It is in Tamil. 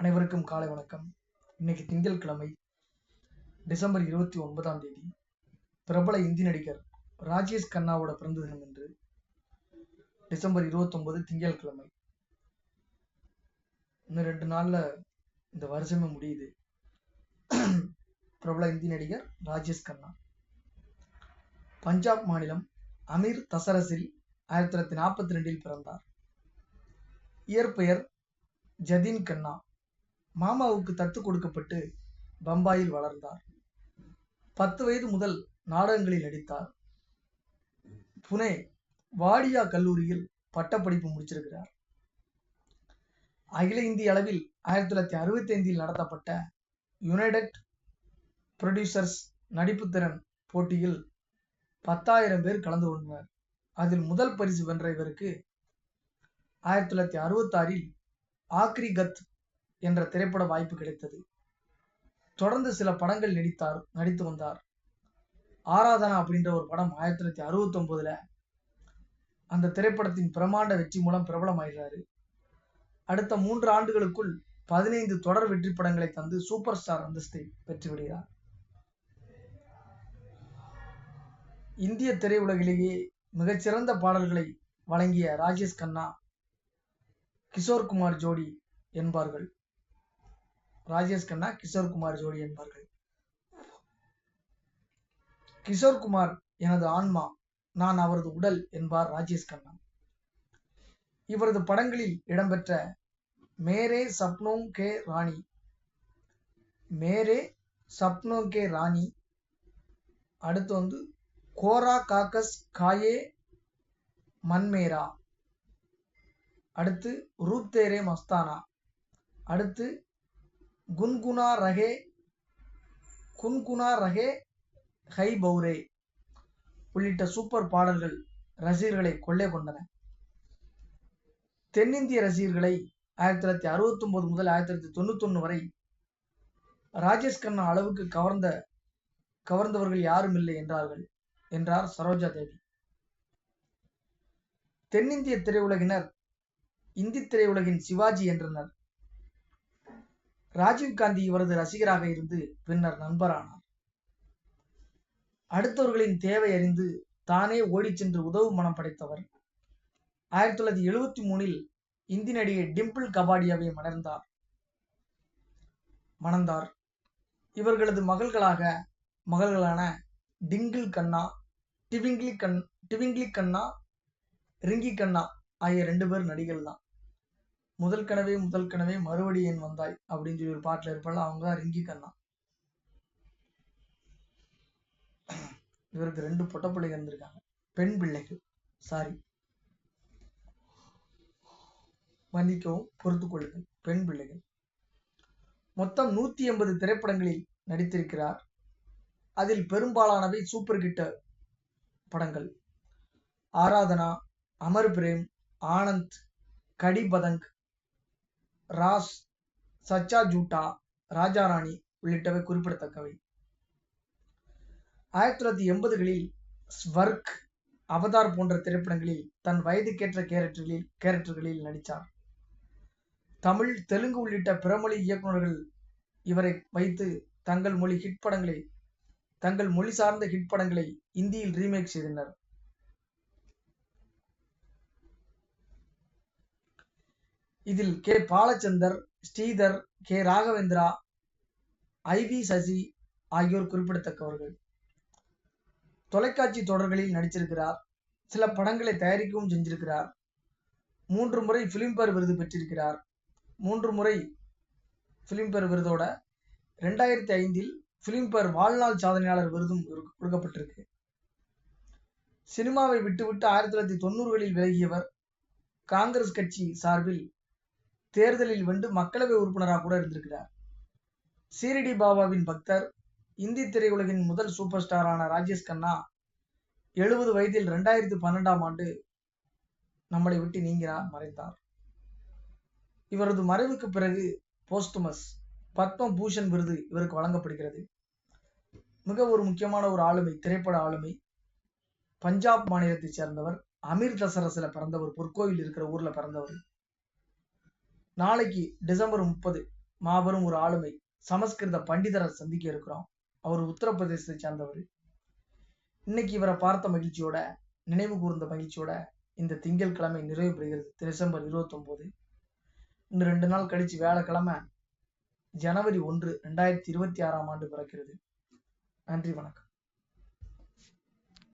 அனைவருக்கும் காலை வணக்கம். இன்னைக்கு திங்கட்கிழமை டிசம்பர் 29ஆம் தேதி. பிரபல இந்தி நடிகர் ராஜேஷ் கண்ணாவோட பிறந்த தினம் என்று டிசம்பர் 29 திங்கட்கிழமை. இன்னும் 2 நாள்ல இந்த வருஷமே முடியுது. பிரபல இந்தி நடிகர் ராஜேஷ் கண்ணா பஞ்சாப் மாநிலம் அமீர் தசரஸில் 1942 பிறந்தார். இயற்பெயர் ஜதீன் கண்ணா. மாமாவுக்கு தத்து கொடுக்கப்பட்டு பம்பாயில் வளர்ந்தார். 10 வயது முதல் நாடகங்களில் நடித்தார். புனே வாடியா கல்லூரியில் பட்டப்படிப்பு முடிச்சிருக்கிறார். அகில இந்திய அளவில் 1965 நடத்தப்பட்ட யுனைடெட் புரொடியூசர்ஸ் நடிப்புத்திறன் போட்டியில் 10,000 பேர் கலந்து கொண்டனர். அதில் முதல் பரிசு வென்ற இவருக்கு 1966 ஆக்ரி கத் என்ற திரைப்பட வாய்ப்பு கிடைத்தது. தொடர்ந்து சில படங்கள் நடித்து வந்தார். ஆராதனா அப்படின்ற ஒரு படம் 1969 அந்த திரைப்படத்தின் பிரமாண்ட வெற்றி மூலம் பிரபலமாகிறாரு. அடுத்த 3 ஆண்டுகளுக்குள் 15 தொடர் வெற்றி படங்களை தந்து சூப்பர் ஸ்டார் அந்தஸ்தை பெற்றுவிடுகிறார். இந்திய திரையுலகிலேயே மிகச்சிறந்த பாடல்களை வழங்கிய ராஜேஷ் கண்ணா கிஷோர் குமார் ஜோடி என்பார்கள். ராஜேஷ் கண்ணா கிஷோர் குமார் ஜோடி என்பார்கள். கிஷோர் குமார் எனது ஆன்மா, நான் அவரது உடல் என்பார் ராஜேஷ் கண்ணா. இவரது படங்களில் இடம்பெற்ற மேரே சப்னோं கே ராணி, மேரே சப்னோं கே ராணி, அடுத்து கோரா காக்கஸ் காயே மன்மேரா, அடுத்து ரூப் தேரே மஸ்தானா, அடுத்து குன்குனா ரகே ஹை பௌரே உள்ளிட்ட சூப்பர் பாடல்கள் ரசிகர்களை கொள்ளை கொண்டன. தென்னிந்திய ரசிகர்களை 1969 முதல் 1991 வரை ராஜேஷ் கண்ணா அளவுக்கு கவர்ந்தவர்கள் யாரும் இல்லை என்றார் சரோஜா தேவி. தென்னிந்திய திரையுலகினர் இந்தி திரையுலகின் சிவாஜி என்றனர். ராஜீவ்காந்தி இவரது ரசிகராக இருந்து பின்னர் நண்பரானார். அடுத்தவர்களின் தேவை அறிந்து தானே ஓடிச் சென்று உதவும் மனம் படைத்தவர். 1973 இந்தி நடிகை டிம்பிள் கபாடியாவை மணந்தார். இவர்களது மகள்களான டிங்கிள் கண்ணா, டிவிங்லி கண்ணா, ரிங்கி கண்ணா ஆகிய 2 பேர் நடிகர்கள் தான். முதல் கனவே மறுபடி ஏன் வந்தாய் அப்படின்னு சொல்லி ஒரு பாட்டுல இருப்பாள், அவங்க தான் ரிங்கி கண்ணா. இவருக்கு 2 பொட்ட பிள்ளைகள் இருந்திருக்காங்க, பெண் பிள்ளைகள். மன்னிக்கவும், பொறுத்துக் கொள்ளுங்கள், பெண் பிள்ளைகள். மொத்தம் 180 திரைப்படங்களில் நடித்திருக்கிறார். அதில் பெரும்பாலானவை சூப்பர் ஹிட் படங்கள். ஆராதனா, அமர் பிரேம், ஆனந்த், கடி பதங், ராஸ், சச்சா ஜூட்டா, ராஜா ராணி உள்ளிட்டவை குறிப்பிடத்தக்கவை. 1980களில் ஸ்வர்க், அவதார் போன்ற திரைப்படங்களில் தன் வயதுக்கேற்ற கேரக்டர்களில் நடித்தார். தமிழ், தெலுங்கு உள்ளிட்ட பிறமொழி இயக்குநர்கள் இவரை வைத்து தங்கள் மொழி சார்ந்த ஹிட் படங்களை இந்தியில் ரீமேக் செய்தனர். இதில் K Balachander, Sridhar, K Raghavendra, I V Sasi ஆகியோர் குறிப்பிடத்தக்கவர்கள். தொலைக்காட்சி தொடர்களில் நடிச்சிருக்கிறார். சில படங்களை தயாரிக்கவும் செஞ்சிருக்கிறார். 3 முறை பிலிம்பேர் விருது பெற்றிருக்கிறார். 3 முறை பிலிம்பேர் விருதோட 2005 பிலிம்பேர் வாழ்நாள் சாதனையாளர் விருதும் கொடுக்கப்பட்டிருக்கு. சினிமாவை விட்டுவிட்டு 1990களில் விலகியவர். காங்கிரஸ் கட்சி சார்பில் தேர்தலில் வென்று மக்களவை உறுப்பினராக கூட இருந்திருக்கிறார். சீரடி பாபாவின் பக்தர். இந்தி திரையுலகின் முதல் சூப்பர் ஸ்டாரான ராஜேஷ் கண்ணா 70 வயதில் 2012ஆம் ஆண்டு நம்மளை விட்டு மறைந்தார். இவரது மறைவுக்கு பிறகு போஸ்துமஸ் பத்ம பூஷன் விருது இவருக்கு வழங்கப்படுகிறது. மிக ஒரு முக்கியமான ஒரு ஆளுமை, திரைப்பட ஆளுமை. பஞ்சாப் மாநிலத்தை சேர்ந்தவர். அமீர் தசரஸ்ல பிறந்தவர். பொற்கோவில் இருக்கிற ஊர்ல பிறந்தவர். நாளைக்கு டிசம்பர் 30 மாபெரும் ஒரு ஆளுமை சமஸ்கிருத பண்டிதரை சந்திக்க இருக்கிறோம். அவர் உத்தரப்பிரதேசத்தை சார்ந்தவர். இன்னைக்கு இவரை பார்த்த மகிழ்ச்சியோட, நினைவு கூர்ந்த மகிழ்ச்சியோட இந்த திங்கட்கிழமை நிறைவு பெறுகிறது. டிசம்பர் 29. இன்னும் 2 நாள் கழிச்சு வியாழக்கிழமை ஜனவரி 1, 2026 பிறக்கிறது. நன்றி, வணக்கம்.